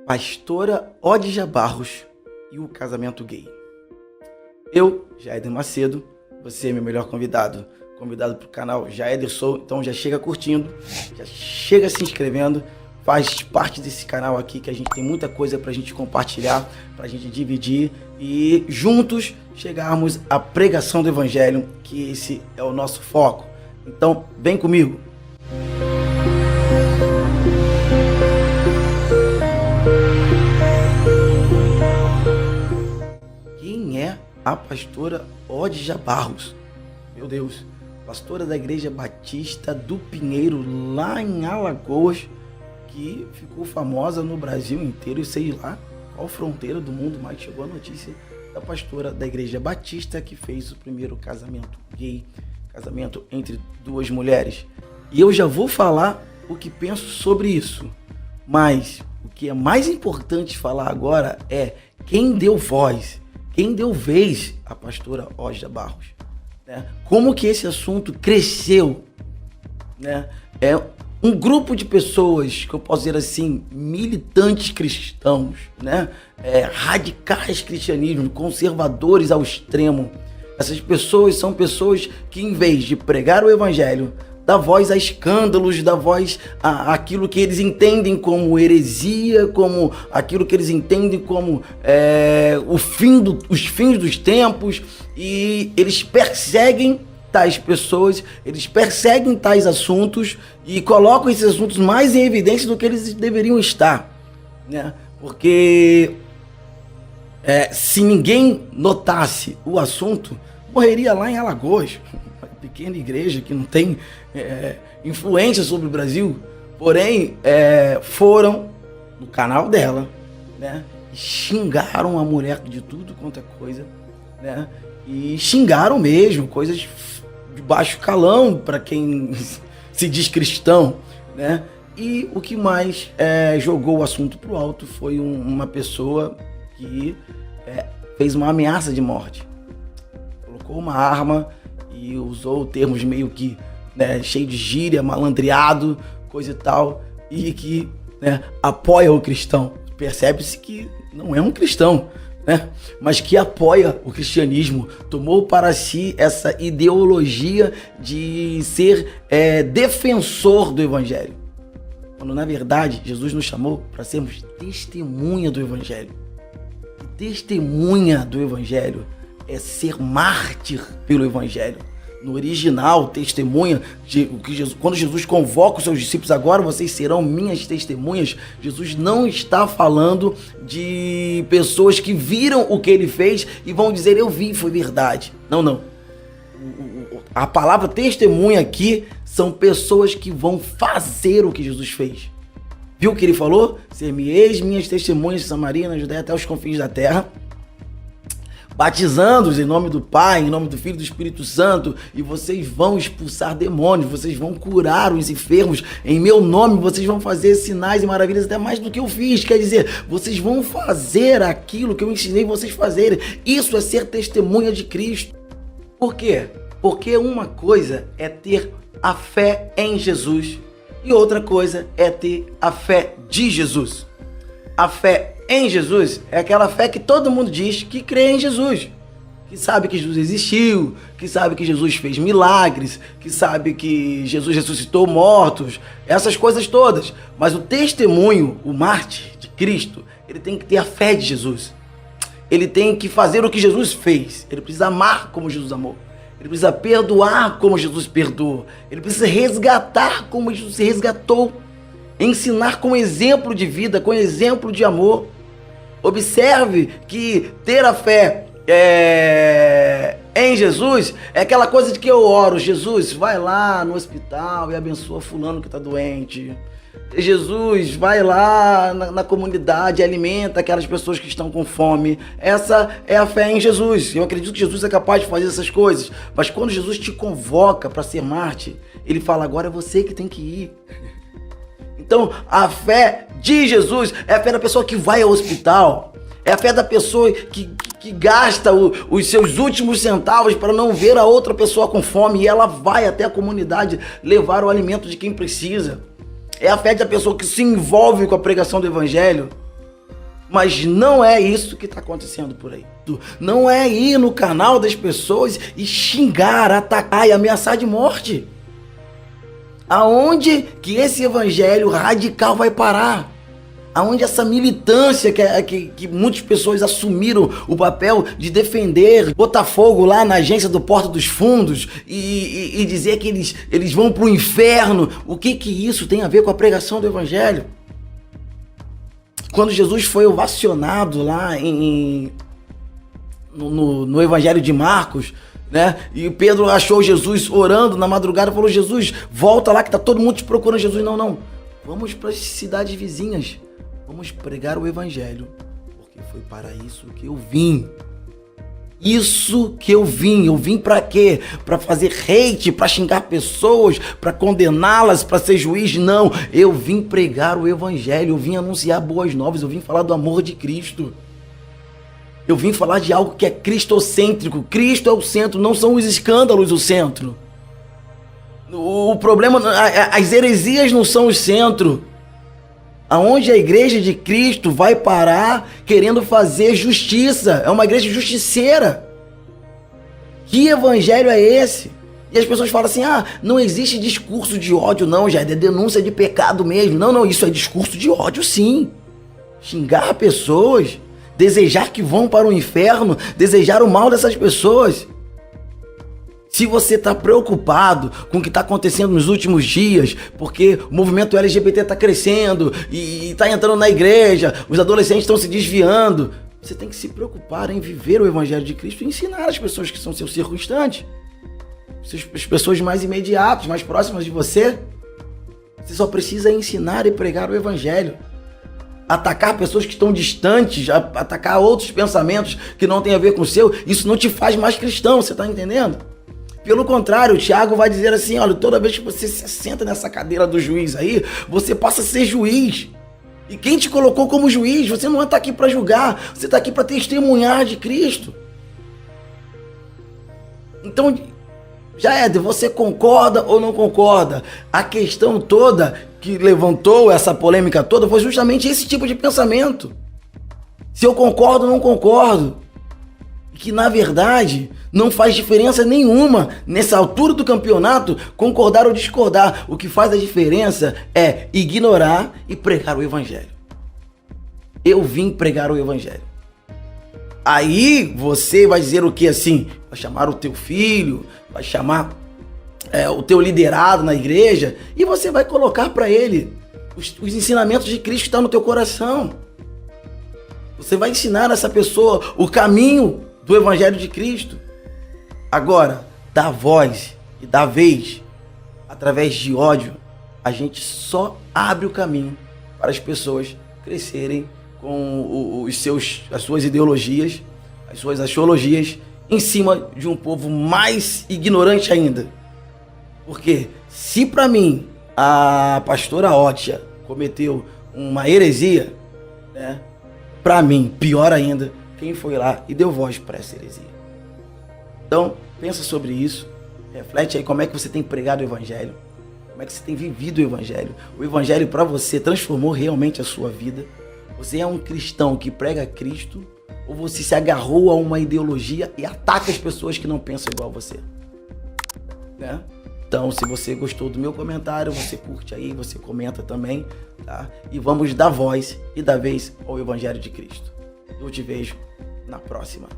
Pastora Odja Barros e o casamento gay. Eu, Jaeder Macedo, você é meu melhor convidado para o canal Jaeder Sou, então já chega curtindo, já chega se inscrevendo, faz parte desse canal aqui que a gente tem muita coisa pra gente compartilhar, pra gente dividir e juntos chegarmos à pregação do Evangelho, que esse é o nosso foco. Então, vem comigo! Quem é a pastora Odja Barros? Meu Deus, pastora da Igreja Batista do Pinheiro, lá em Alagoas, que ficou famosa no Brasil inteiro e sei lá qual fronteira do mundo mais chegou a notícia da pastora da Igreja Batista que fez o primeiro casamento gay, casamento entre duas mulheres. E eu já vou falar o que penso sobre isso, mas o que é mais importante falar agora é quem deu voz, quem deu vez à pastora Odja Barros, né? Como que esse assunto cresceu, né? É um grupo de pessoas, que eu posso dizer assim, militantes cristãos, né? Radicais cristianismo, conservadores ao extremo. Essas pessoas são pessoas que, em vez de pregar o evangelho, dá voz a escândalos, dá voz àquilo que eles entendem como heresia, como aquilo que eles entendem como os fins dos tempos, e eles perseguem tais pessoas, eles perseguem tais assuntos e colocam esses assuntos mais em evidência do que eles deveriam estar, né? Porque se ninguém notasse o assunto, morreria lá em Alagoas, uma pequena igreja que não tem influência sobre o Brasil, porém foram no canal dela, né? E xingaram a mulher de tudo quanto é coisa, né? E xingaram mesmo, coisas de baixo calão para quem se diz cristão, né? E o que mais jogou o assunto pro alto foi uma pessoa que fez uma ameaça de morte. Colocou uma arma e usou termos meio que cheio de gíria, malandreado, coisa e tal, e que apoia o cristão. Percebe-se que não é um cristão, né? Mas que apoia o cristianismo, tomou para si essa ideologia de ser defensor do evangelho, quando na verdade Jesus nos chamou para sermos testemunha do evangelho. E testemunha do evangelho é ser mártir pelo evangelho. No original, testemunha, quando Jesus convoca os seus discípulos, agora vocês serão minhas testemunhas, Jesus não está falando de pessoas que viram o que ele fez e vão dizer, eu vi, foi verdade. Não. A palavra testemunha aqui são pessoas que vão fazer o que Jesus fez. Viu o que ele falou? Ser-me-eis minhas testemunhas em Samaria, na Judéia, até os confins da terra, batizando-os em nome do Pai, em nome do Filho e do Espírito Santo, e vocês vão expulsar demônios, vocês vão curar os enfermos, em meu nome vocês vão fazer sinais e maravilhas, até mais do que eu fiz, quer dizer, vocês vão fazer aquilo que eu ensinei vocês fazerem. Isso é ser testemunha de Cristo. Por quê? Porque uma coisa é ter a fé em Jesus e outra coisa é ter a fé de Jesus. A fé em Jesus é aquela fé que todo mundo diz que crê em Jesus, que sabe que Jesus existiu, que sabe que Jesus fez milagres, que sabe que Jesus ressuscitou mortos, essas coisas todas. Mas o testemunho, o mártir de Cristo, ele tem que ter a fé de Jesus. Ele tem que fazer o que Jesus fez. Ele precisa amar como Jesus amou. Ele precisa perdoar como Jesus perdoou. Ele precisa resgatar como Jesus se resgatou. Ensinar com exemplo de vida, com exemplo de amor. Observe que ter a fé em Jesus é aquela coisa de que eu oro, Jesus, vai lá no hospital e abençoa fulano que está doente. Jesus, vai lá na comunidade e alimenta aquelas pessoas que estão com fome. Essa é a fé em Jesus. Eu acredito que Jesus é capaz de fazer essas coisas. Mas quando Jesus te convoca para ser mártir, ele fala, agora é você que tem que ir. Então, a fé de Jesus é a fé da pessoa que vai ao hospital. É a fé da pessoa que gasta os seus últimos centavos para não ver a outra pessoa com fome. E ela vai até a comunidade levar o alimento de quem precisa. É a fé da pessoa que se envolve com a pregação do evangelho. Mas não é isso que está acontecendo por aí. Não é ir no canal das pessoas e xingar, atacar e ameaçar de morte. Aonde que esse evangelho radical vai parar? Aonde essa militância que muitas pessoas assumiram o papel de defender, botar fogo lá na agência do Porta dos Fundos e dizer que eles vão para o inferno. O que isso tem a ver com a pregação do evangelho? Quando Jesus foi ovacionado lá no evangelho de Marcos, né? E Pedro achou Jesus orando na madrugada e falou: Jesus, volta lá que tá todo mundo te procurando. Jesus, não, vamos para as cidades vizinhas, vamos pregar o evangelho, porque foi para isso que eu vim. Isso que eu vim para quê? Para fazer hate, para xingar pessoas, para condená-las, para ser juiz? Não, eu vim pregar o evangelho, eu vim anunciar boas novas, eu vim falar do amor de Cristo. Eu vim falar de algo que é cristocêntrico. Cristo é o centro, não são os escândalos o centro. O problema, as heresias não são o centro. Aonde a igreja de Cristo vai parar querendo fazer justiça? É uma igreja justiceira. Que evangelho é esse? E as pessoas falam assim: não existe discurso de ódio não, já é denúncia de pecado mesmo. Não, isso é discurso de ódio sim. Xingar pessoas, desejar que vão para o inferno, desejar o mal dessas pessoas. Se você está preocupado com o que está acontecendo nos últimos dias, porque o movimento LGBT está crescendo e está entrando na igreja, os adolescentes estão se desviando, você tem que se preocupar em viver o evangelho de Cristo e ensinar as pessoas que são seus circunstantes, as pessoas mais imediatas, mais próximas de você. Você só precisa ensinar e pregar o evangelho. Atacar pessoas que estão distantes, atacar outros pensamentos que não têm a ver com o seu, isso não te faz mais cristão, você está entendendo? Pelo contrário, o Tiago vai dizer assim: olha, toda vez que você se senta nessa cadeira do juiz aí, você passa a ser juiz. E quem te colocou como juiz? Você não está aqui para julgar, você está aqui para testemunhar de Cristo. Então, você concorda ou não concorda? A questão toda que levantou essa polêmica toda foi justamente esse tipo de pensamento. Se eu concordo ou não concordo. Que na verdade não faz diferença nenhuma nessa altura do campeonato concordar ou discordar. O que faz a diferença é ignorar e pregar o evangelho. Eu vim pregar o evangelho. Aí você vai dizer o que assim? Vai chamar o teu filho, vai chamar o teu liderado na igreja e você vai colocar para ele os ensinamentos de Cristo que estão no teu coração. Você vai ensinar essa pessoa o caminho do evangelho de Cristo. Agora, da voz e da vez, através de ódio, a gente só abre o caminho para as pessoas crescerem com as suas ideologias, as suas axiologias, em cima de um povo mais ignorante ainda. Porque se para mim a pastora Ótia cometeu uma heresia, né, para mim, pior ainda, quem foi lá e deu voz para essa heresia. Então, pensa sobre isso, reflete aí como é que você tem pregado o evangelho, como é que você tem vivido o evangelho. O evangelho para você transformou realmente a sua vida? Você é um cristão que prega Cristo ou você se agarrou a uma ideologia e ataca as pessoas que não pensam igual a você? Né? Então, se você gostou do meu comentário, você curte aí, você comenta também, tá? E vamos dar voz e dar vez ao evangelho de Cristo. Eu te vejo na próxima.